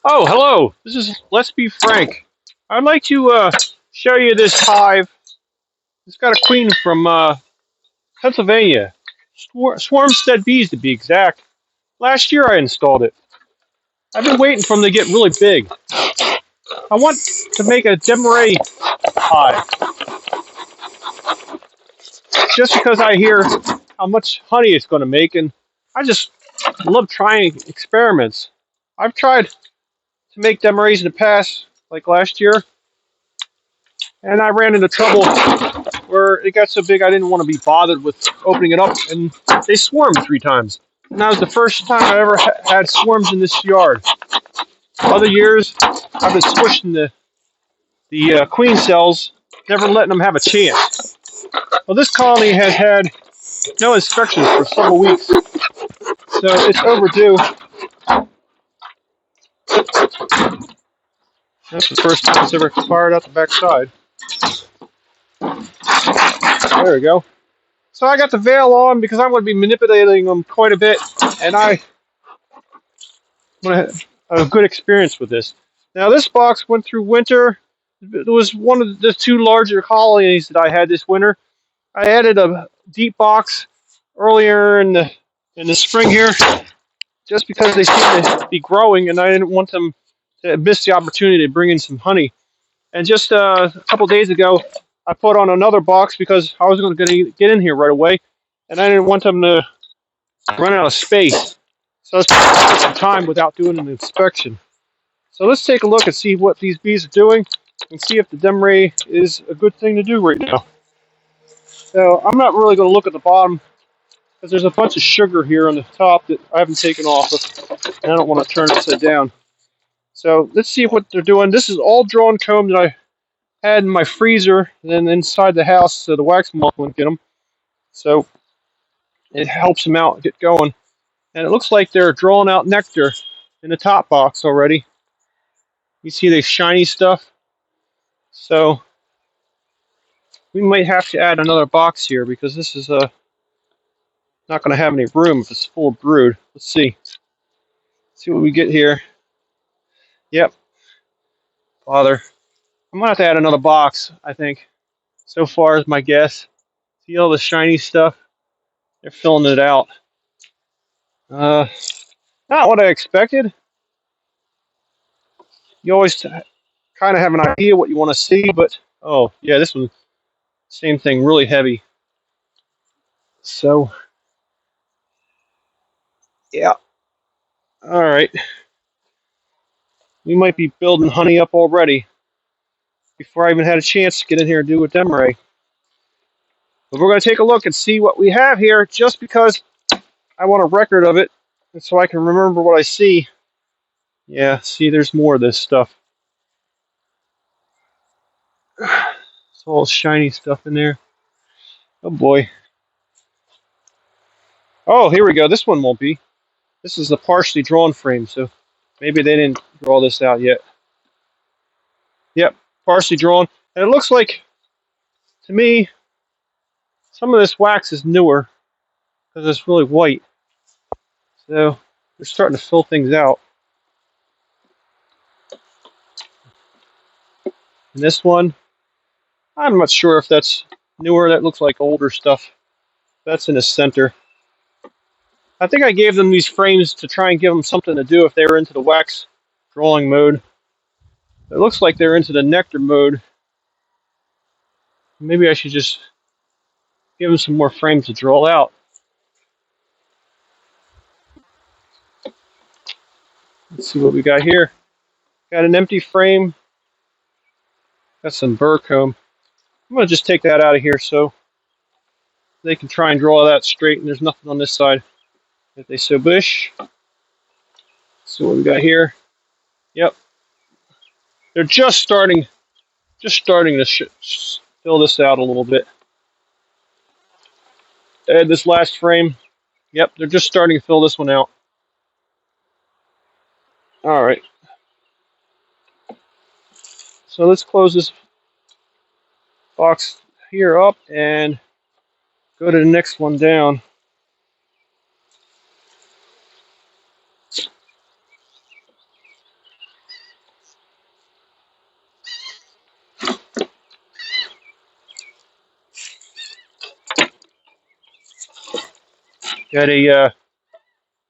Oh, hello. This is Let's Be Frank. I'd like to show you this hive. It's got a queen from Pennsylvania. Swarmstead bees to be exact. Last year I installed it. I've been waiting for them to get really big. I want to make a Demaree hive just because I hear how much honey it's going to make, and I just love trying experiments. I've tried to make Demarees in the past, like last year, and I ran into trouble where it got so big I didn't want to be bothered with opening it up, and they swarmed 3 times. And that was the first time I ever had swarms in this yard. Other years, I've been squishing the queen cells, never letting them have a chance. Well, this colony has had no inspections for several weeks, so it's overdue. That's the first time it's ever fired out the backside. There we go. So I got the veil on because I'm going to be manipulating them quite a bit, and I want to have a good experience with this. Now this box went through winter. It was one of the 2 larger colonies that I had this winter. I added a deep box earlier in the spring here, just because they seem to be growing, and I didn't want them to miss the opportunity to bring in some honey. And just a couple days ago, I put on another box because I was going to get in here right away, and I didn't want them to run out of space. So it's took some time without doing an inspection. So let's take a look and see what these bees are doing and see if the Demaree is a good thing to do right now. So I'm not really going to look at the bottom because there's a bunch of sugar here on the top that I haven't taken off of, and I don't want to turn it upside down. So let's see what they're doing. This is all drawn comb that I had in my freezer and then inside the house so the wax moth wouldn't get them. So it helps them out get going. And it looks like they're drawing out nectar in the top box already. You see the shiny stuff? So we might have to add another box here because this is not going to have any room if it's full of brood. Let's see. See what we get here. Yep, bother. I'm going to have to add another box, I think. So far is my guess. See all the shiny stuff? They're filling it out. Not what I expected. You always kind of have an idea what you want to see, but oh, yeah, this one, same thing, really heavy. So, yeah, all right. We might be building honey up already before I even had a chance to get in here and do a Demaree. But we're going to take a look and see what we have here just because I want a record of it and so I can remember what I see. Yeah, see, there's more of this stuff. It's all shiny stuff in there. Oh boy. Oh, here we go. This one won't be. This is a partially drawn frame, so maybe they didn't draw this out yet. Yep, partially drawn. And it looks like, to me, some of this wax is newer because it's really white. So they're starting to fill things out. And this one, I'm not sure if that's newer. That looks like older stuff. That's in the center. I think I gave them these frames to try and give them something to do if they were into the wax drawing mode. It looks like they're into the nectar mode. Maybe I should just give them some more frames to draw out. Let's see what we got here. Got an empty frame. Got some burr comb. I'm going to just take that out of here so they can try and draw that straight, and there's nothing on this side if they so wish. See what we got here. Yep. They're just starting to fill this out a little bit. Add this last frame. Yep, they're just starting to fill this one out. All right. So let's close this box here up and go to the next one down. Got a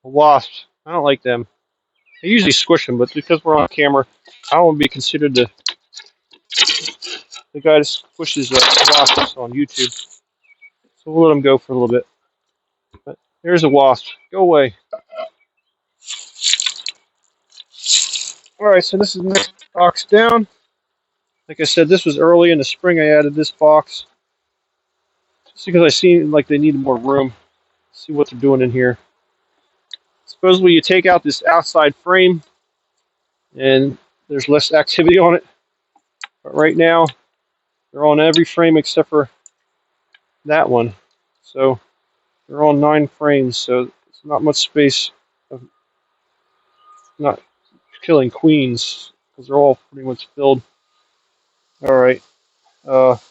wasp. I don't like them. I usually squish them, but because we're on camera, I don't want to be considered the guy that squishes wasps on YouTube. So we'll let him go for a little bit. But there's a wasp. Go away. All right, so this is the next box down. Like I said, this was early in the spring. I added this box just because I seen like they needed more room. See what they're doing in here. Supposedly, you take out this outside frame, and there's less activity on it. But right now, they're on every frame except for that one. So they're on 9 frames. So it's not much space of not killing queens because they're all pretty much filled. All right.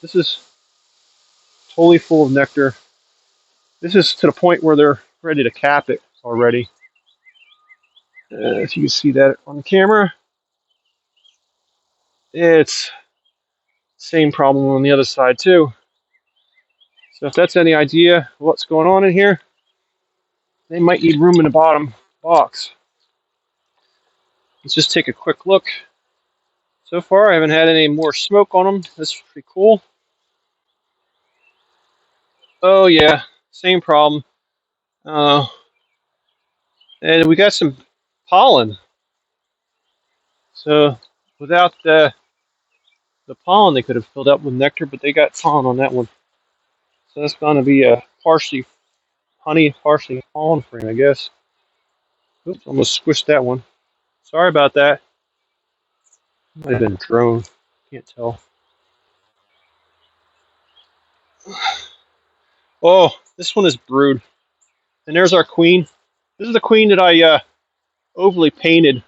This is totally full of nectar. This is to the point where they're ready to cap it already. If you can see that on the camera, it's same problem on the other side too. So if that's any idea what's going on in here, they might need room in the bottom box. Let's just take a quick look. So far, I haven't had any more smoke on them. That's pretty cool. Oh yeah, same problem. Uh, and we got some pollen. So without the pollen, they could have filled up with nectar, but they got pollen on that one. So that's going to be a partially honey, partially pollen frame, I guess. Oops, almost squished that one. Sorry about that. Might have been a drone. Can't tell. Oh, this one is brood. And there's our queen. This is the queen that I overly painted.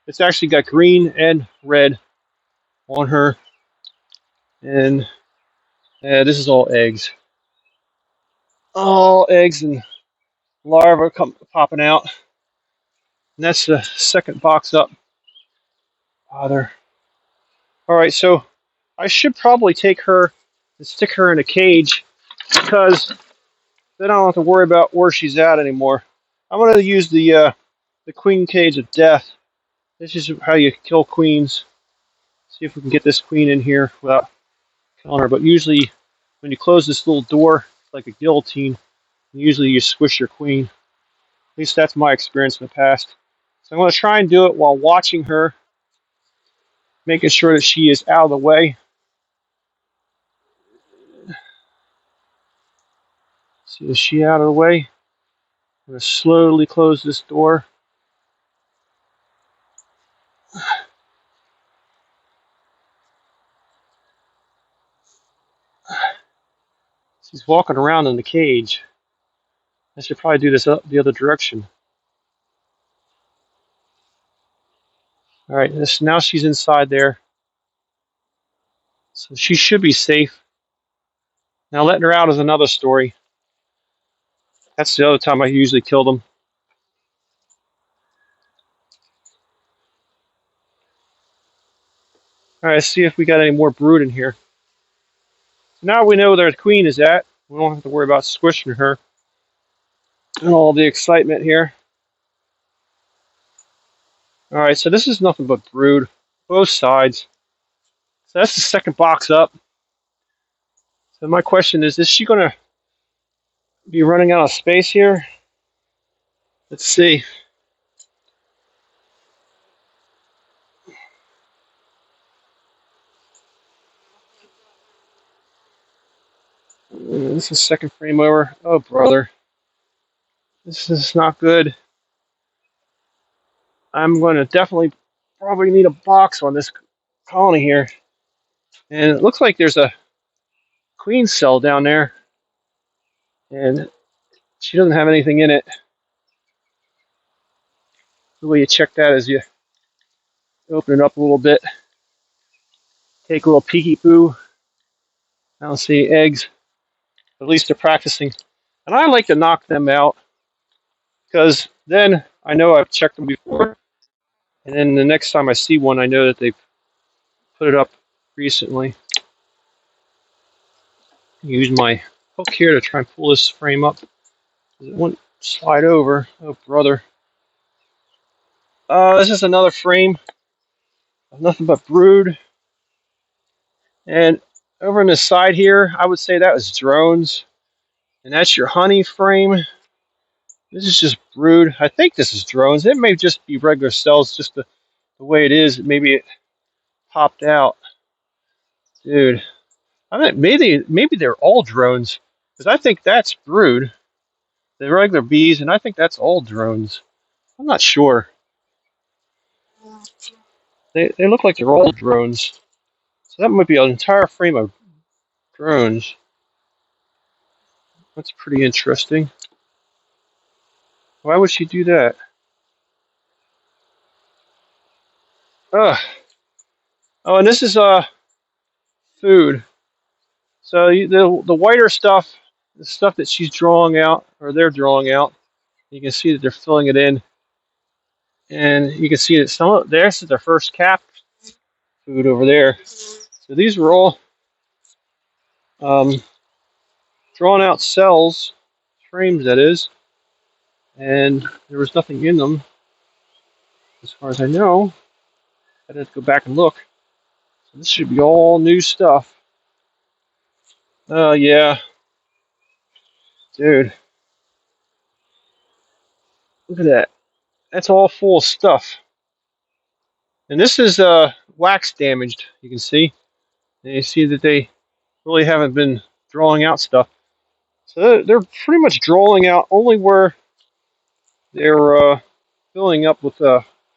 It's actually got green and red on her. And this is all eggs. All eggs and larvae popping out. And that's the second box up. Father. All right, so I should probably take her and stick her in a cage because then I don't have to worry about where she's at anymore. I'm going to use the queen cage of death. This is how you kill queens. See if we can get this queen in here without killing her. But usually, when you close this little door, like a guillotine, usually you squish your queen. At least that's my experience in the past. So I'm going to try and do it while watching her, making sure that she is out of the way. See, is she out of the way? I'm going to slowly close this door. She's walking around in the cage. I should probably do this up the other direction. All right, now she's inside there. So she should be safe. Now letting her out is another story. That's the other time I usually kill them. All right, let's see if we got any more brood in here. So now we know where the queen is at. We don't have to worry about squishing her. And all the excitement here. All right, so this is nothing but brood, both sides. So that's the second box up. So my question is she going to be running out of space here? Let's see. This is second frame over. Oh, brother. This is not good. I'm going to definitely probably need a box on this colony here. And it looks like there's a queen cell down there. And she doesn't have anything in it. The way you check that is you open it up a little bit. Take a little peeky poo. I don't see eggs. At least they're practicing. And I like to knock them out because then I know I've checked them before. And then the next time I see one, I know that they've put it up recently. Use my hook here to try and pull this frame up. It won't slide over. Oh, brother. This is another frame of nothing but brood. And over on the side here, I would say that was drones. And that's your honey frame. This is just brood. I think this is drones. It may just be regular cells, just the way it is. Maybe it popped out. Dude, I mean, maybe they're all drones. Because I think that's brood. The regular bees, and I think that's all drones. I'm not sure. They look like they're all drones. So that might be an entire frame of drones. That's pretty interesting. Why would she do that? Ugh. Oh, and this is food. So the whiter stuff, the stuff that she's drawing out, or they're drawing out, you can see that they're filling it in, and you can see that some of this is their first cap food over there. So these were all um, drawn out cells, frames that is, and there was nothing in them, as far as I know. I'd have to go back and look. So this should be all new stuff. Oh yeah, dude, look at that. That's all full of stuff. And this is wax damaged, you can see. And you see that they really haven't been drawing out stuff. So they're pretty much drawing out only where they're filling up with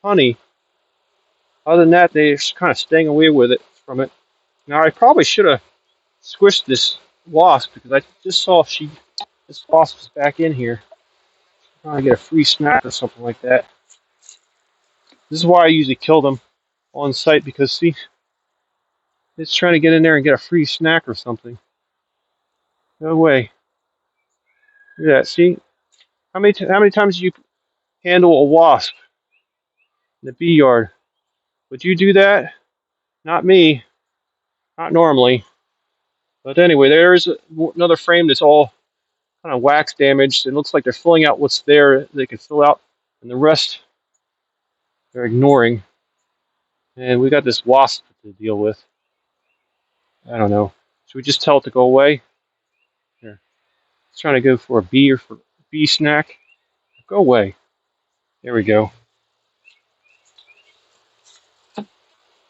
honey. Other than that, they're just kind of staying away with it from it. Now I probably should have squished this wasp because I just saw this wasp was back in here. I'm trying to get a free snack or something like that. This is why I usually kill them on site because see, it's trying to get in there and get a free snack or something. No way. Look at that. See, how many times do you handle a wasp in the bee yard? Would you do that? Not me. Not normally. But anyway, there's another frame that's all kind of wax damaged. It looks like they're filling out what's there they can fill out, and the rest they're ignoring. And we got this wasp to deal with. I don't know. Should we just tell it to go away? Here. It's trying to go for a bee or for a bee snack. Go away. There we go.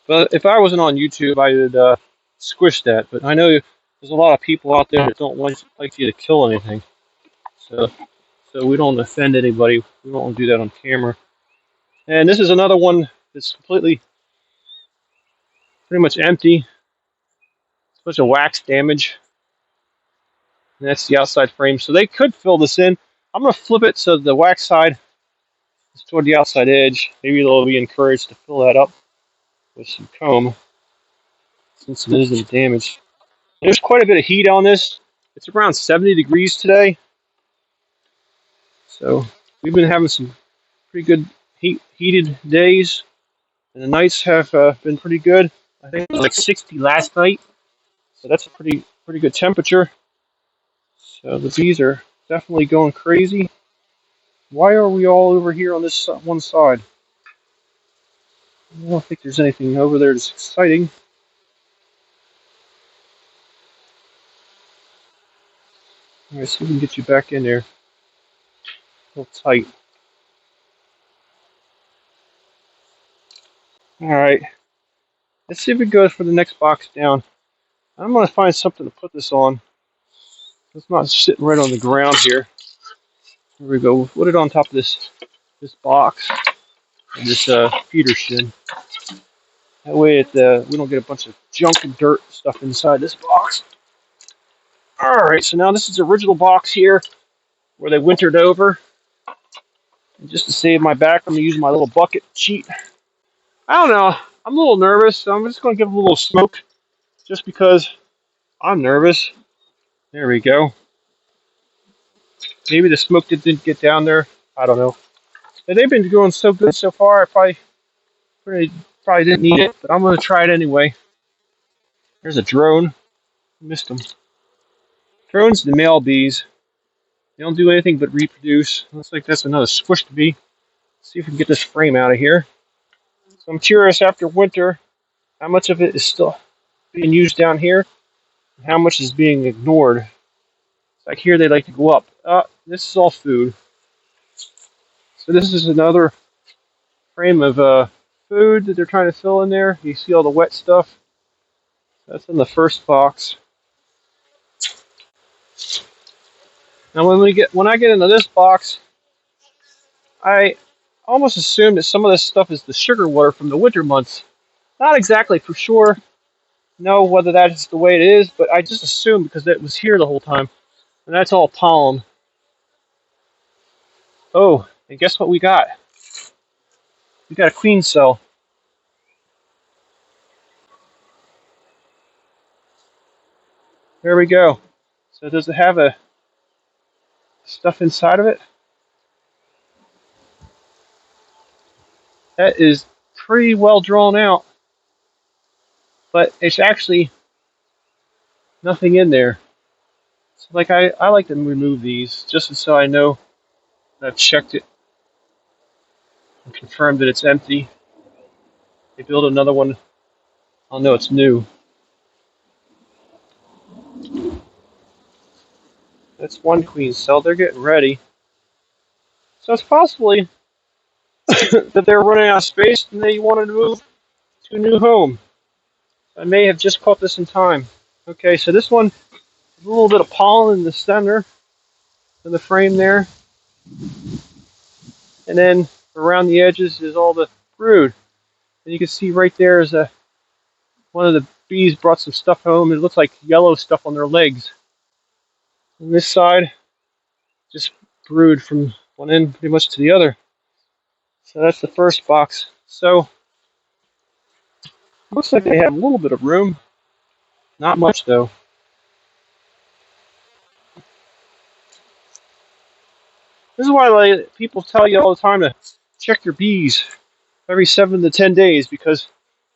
But if I wasn't on YouTube, I would squish that. But I know there's a lot of people out there that don't like you to kill anything. So we don't offend anybody. We don't do that on camera. And this is another one that's completely, pretty much empty. It's a bunch of wax damage. And that's the outside frame. So they could fill this in. I'm going to flip it so the wax side is toward the outside edge. Maybe they'll be encouraged to fill that up with some comb since it isn't damaged. There's quite a bit of heat on this. It's around 70 degrees today. So we've been having some pretty good heated days. And the nights have been pretty good. I think it was like 60 last night. So that's a pretty good temperature. So the bees are definitely going crazy. Why are we all over here on this one side? I don't think there's anything over there that's exciting. Alright, see if we can get you back in there. A little tight. Alright. Let's see if it goes for the next box down. I'm going to find something to put this on. It's not sitting right on the ground here. Here we go. We'll put it on top of this box and this feeder shin. That way we don't get a bunch of junk and dirt stuff inside this box. Alright, so now this is the original box here where they wintered over. And just to save my back, I'm going to use my little bucket cheat. I don't know. I'm a little nervous, so I'm just going to give it a little smoke just because I'm nervous. There we go. Maybe the smoke didn't get down there. I don't know. But they've been going so good so far, I probably didn't need it, but I'm going to try it anyway. There's a drone. Missed them. Drones, the male bees. They don't do anything but reproduce. Looks like that's another squish to be. See if we can get this frame out of here. So I'm curious after winter how much of it is still being used down here and how much is being ignored. Like here they like to go up. This is all food. So this is another frame of food that they're trying to fill in there. You see all the wet stuff. That's in the first box. Now when I get into this box, I almost assume that some of this stuff is the sugar water from the winter months. Not exactly for sure know whether that is the way it is, but I just assume because it was here the whole time. And that's all pollen. Oh, and guess what we got? We got a queen cell. There we go. So does it have a stuff inside of it? That is pretty well drawn out, but it's actually nothing in there. So like I like to remove these just so I know that I've checked it and confirmed that it's empty. They build another one, I'll know it's new. That's one queen cell. They're getting ready. So it's possibly that they're running out of space and they wanted to move to a new home. I may have just caught this in time. Okay, so this one, a little bit of pollen in the center of the frame there. And then around the edges is all the brood. And you can see right there is one of the bees brought some stuff home. It looks like yellow stuff on their legs. On this side, just brood from one end pretty much to the other. So that's the first box. So looks like they have a little bit of room. Not much though. This is why people tell you all the time to check your bees every 7 to 10 days, because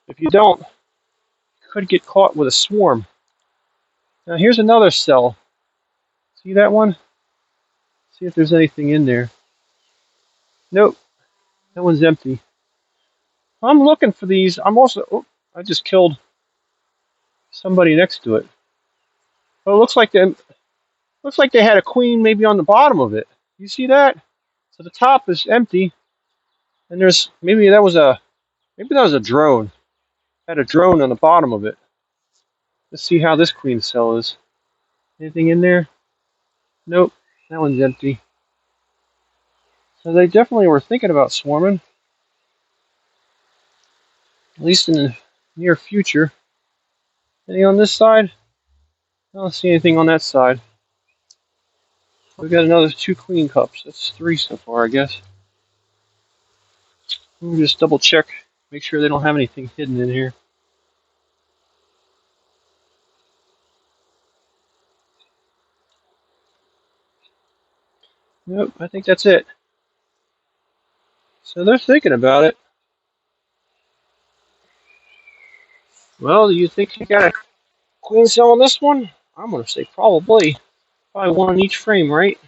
if you don't, you could get caught with a swarm. Now here's another cell. See that one? See if there's anything in there. Nope, that one's empty. I'm looking for these. I'm also, oh, I just killed somebody next to it. Oh, it looks like they had a queen maybe on the bottom of it. You see that? So the top is empty, and there's maybe that was a drone. Had a drone on the bottom of it. Let's see how this queen cell is. Anything in there? Nope, that one's empty. So they definitely were thinking about swarming, at least in the near future. Anything on this side? I don't see anything on that side. We've got another 2 queen cups. That's 3 so far, I guess. Let me just double check, make sure they don't have anything hidden in here. Nope, I think that's it. So they're thinking about it. Well, do you think you got a queen cell on this one? I'm going to say probably. Probably one on each frame, right?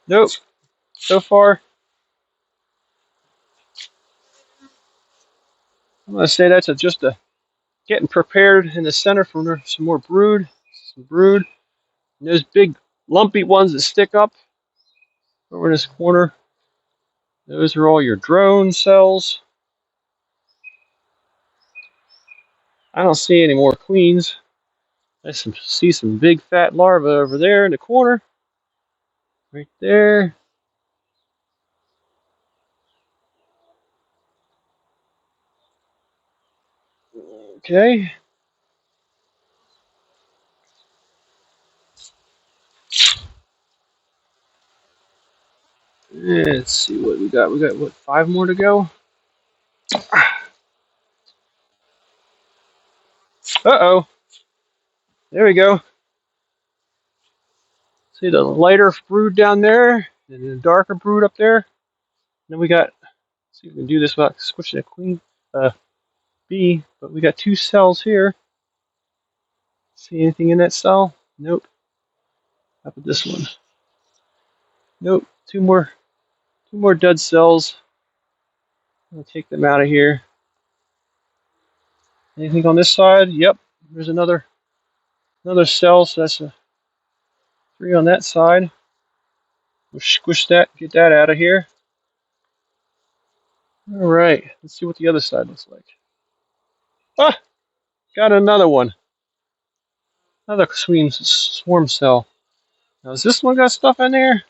Nope. So far, I'm going to say that's just a getting prepared in the center for some more brood. Some brood. And those big lumpy ones that stick up over in this corner, those are all your drone cells. I don't see any more queens. I see some big fat larvae over there in the corner. Right there. Okay. Let's see what we got. We got, what, 5 more to go? Uh-oh. There we go. See the lighter brood down there, and the darker brood up there. Then we got, see if we can do this without switching a queen bee, but we got 2 cells here. See anything in that cell? Nope. How about this one? Nope, two more dead cells. I'll take them out of here. Anything on this side? Yep, there's another cell, so that's a 3 on that side. We'll squish that, get that out of here. All right, let's see what the other side looks like. Ah, got another one. Another swarm cell. Now, has this one got stuff in there?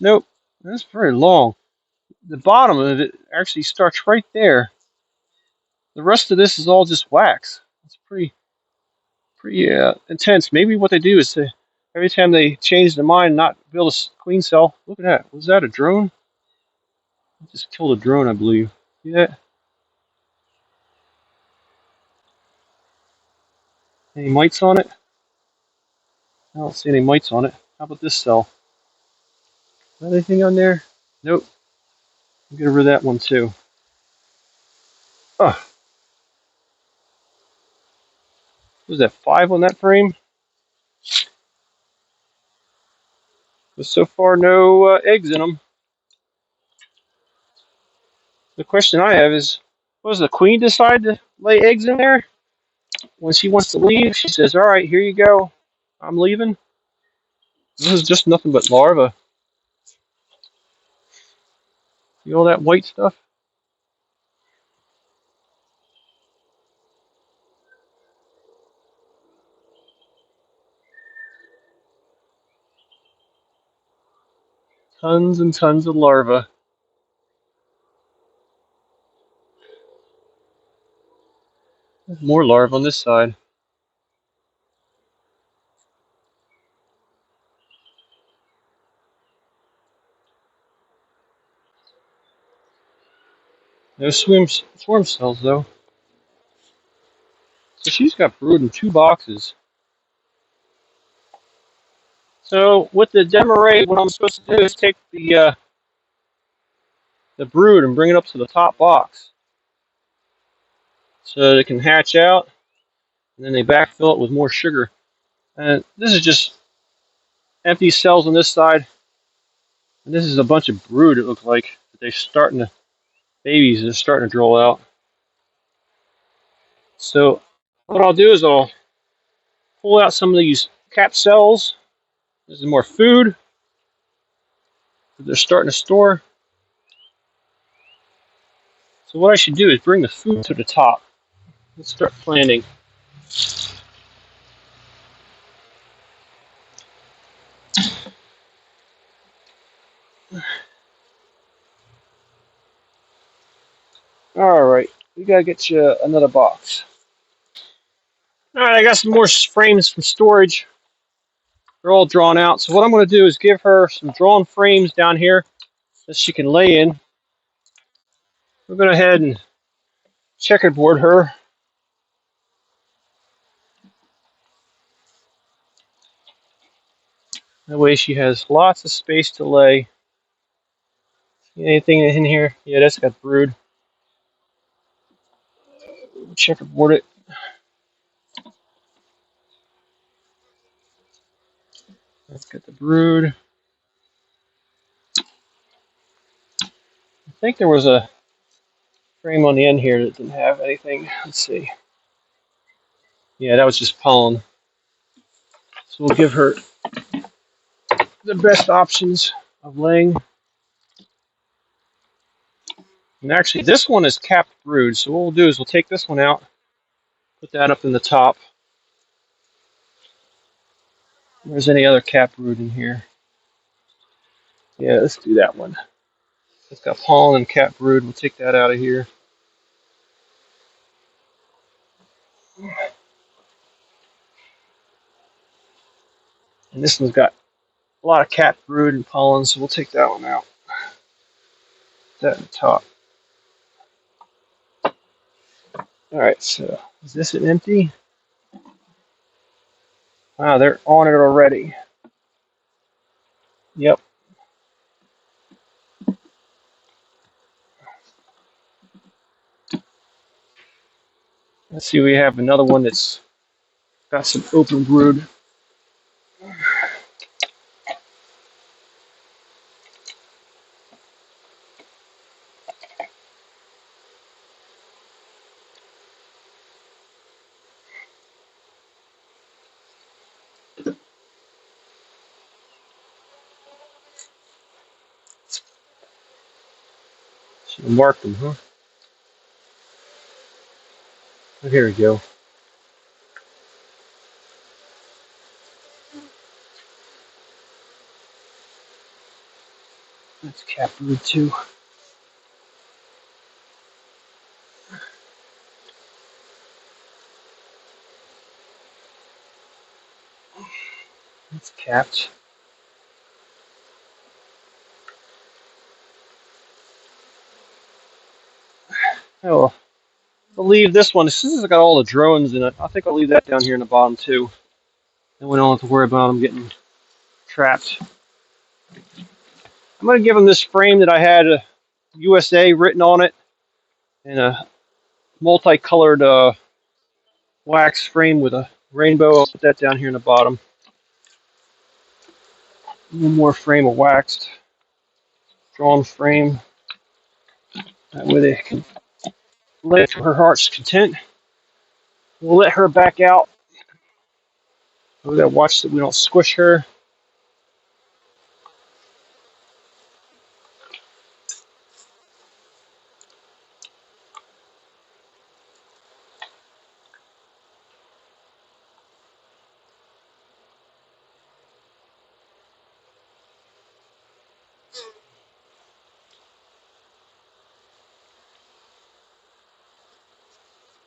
Nope. That's very long. The bottom of it actually starts right there. The rest of this is all just wax. It's pretty intense. Maybe what they do is every time they change their mind, not build a queen cell. Look at that. Was that a drone? I just killed a drone, I believe. See that? Any mites on it? I don't see any mites on it. How about this cell? Anything on there? Nope. I'm getting rid of that one too. Oh, was that 5 on that frame? But so far, no eggs in them. The question I have is, what does the queen decide to lay eggs in there? When she wants to leave, she says, all right, here you go. I'm leaving. This is just nothing but larvae. See all that white stuff? Tons and tons of larvae. There's more larvae on this side. No swarm cells, though. So she's got brood in 2 boxes. So with the Demaree, what I'm supposed to do is take the brood and bring it up to the top box, so it can hatch out, and then they backfill it with more sugar. And this is just empty cells on this side, and this is a bunch of brood. It looks like they're starting to babies are starting to drool out. So what I'll do is I'll pull out some of these cap cells. This is more food that they're starting to store. So what I should do is bring the food to the top. Let's start planting. All right, we gotta get you another box. All right, I got some more frames from storage. They're all drawn out. So what I'm going to do is give her some drawn frames down here that she can lay in. We're going to go ahead and checkerboard her. That way she has lots of space to lay. See anything in here? Yeah, that's got brood. Checkerboard it. That's got the brood. I think there was a frame on the end here that didn't have anything. Let's see. Yeah, that was just pollen. So we'll give her the best options of laying. And actually, this one is capped brood. So what we'll do is we'll take this one out, put that up in the top. If there's any other cap brood in here. Yeah, let's do that one. It's got pollen and cap brood. We'll take that out of here. And this one's got a lot of cap brood and pollen, so we'll take that one out. Put that in the top. Alright, so is this an empty? Wow, they're on it already. Yep. Let's see, we have another one that's got some open brood. Should have marked them, huh? Oh, here we go. That's caproot too. That's capped. Oh, I'll leave this one. This has got all the drones in it. I think I'll leave that down here in the bottom too. Then we don't have to worry about them getting trapped. I'm going to give them this frame that I had USA written on it and a multicolored wax frame with a rainbow. I'll put that down here in the bottom. One more frame of waxed drawn frame. That way they can lay to her heart's content. We'll let her back out. We gotta watch that we don't squish her.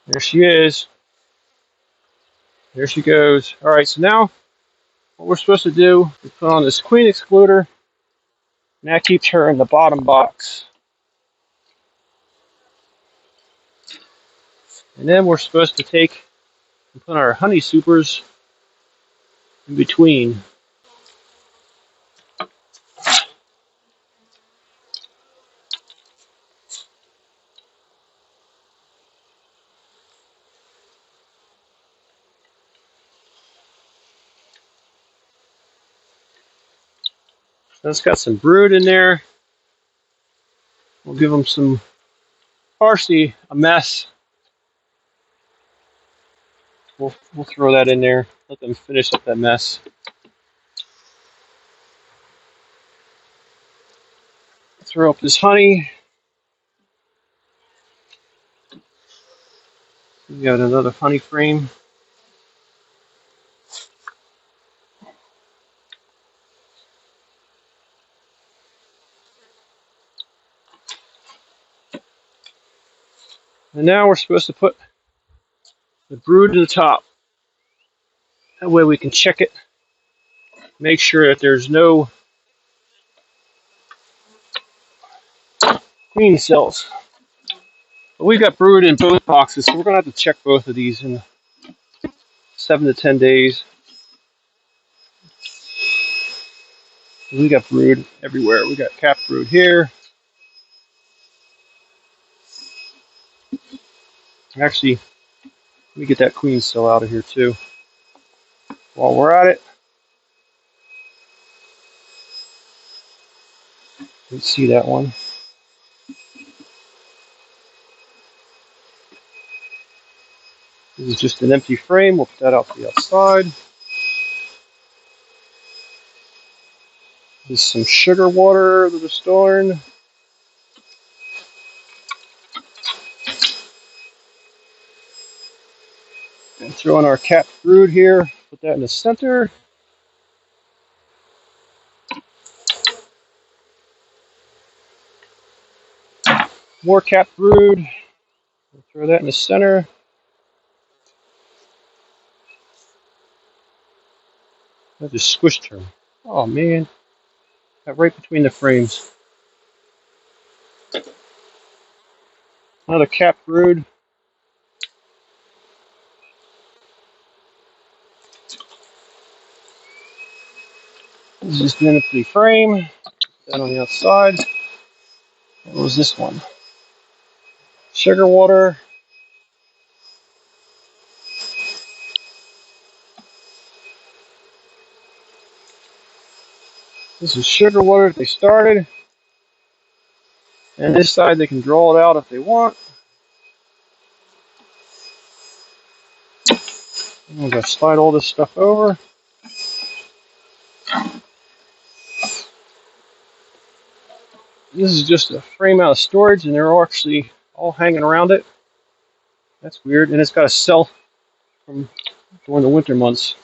There she is. There she goes. All right, so now what we're supposed to do is put on this queen excluder, and that keeps her in the bottom box. And then we're supposed to take and put our honey supers in between. So it's got some brood in there. We'll give them some partially a mess. We'll throw that in there. Let them finish up that mess. Throw up this honey. We got another honey frame. And now we're supposed to put the brood to the top. That way we can check it. Make sure that there's no queen cells. But we've got brood in both boxes, so we're going to have to check both of these in 7 to 10 days. We got brood everywhere. We got cap brood here. Actually, let me get that queen cell out of here too. While we're at it, let's see that one. This is just an empty frame. We'll put that out to the outside. There's some sugar water that we're storing. And throw in our capped brood here. Put that in the center. More capped brood. We'll throw that in the center. I just squished her. Oh man. Got right between the frames. Another capped brood. This is just an empty frame. That on the outside. What was this one? Sugar water. This is sugar water that they started. And this side they can draw it out if they want. I'm going to slide all this stuff over. This is just a frame out of storage, and they're all actually all hanging around it. That's weird, and it's got a cell from during the winter months.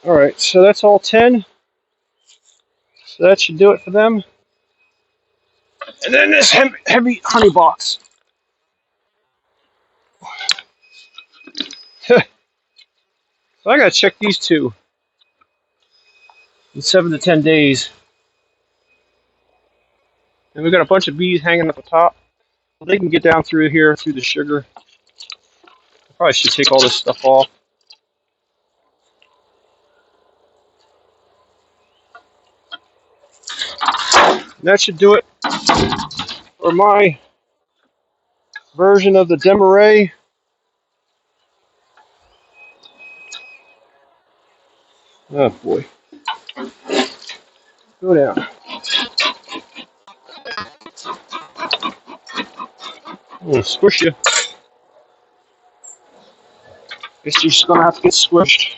All right, so that's all 10. So that should do it for them. And then this heavy honey box. So I gotta check these two in 7 to 10 days. And we've got a bunch of bees hanging at the top. They can get down through here through the sugar. I probably should take all this stuff off. And that should do it for my version of the Demaree. Oh boy. Go down. I'm gonna squish you. Guess you're just gonna have to get squished.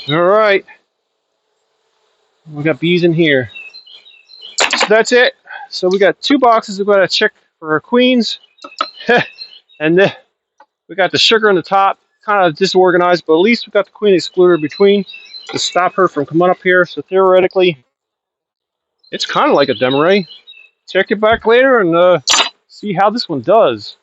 All right. We got bees in here. So that's it. So we got 2 boxes. We've got to check for our queens. And then we got the sugar on the top. Kind of disorganized, but at least we got the queen excluder between to stop her from coming up here. So theoretically, it's kind of like a Demaree. Check it back later and see how this one does.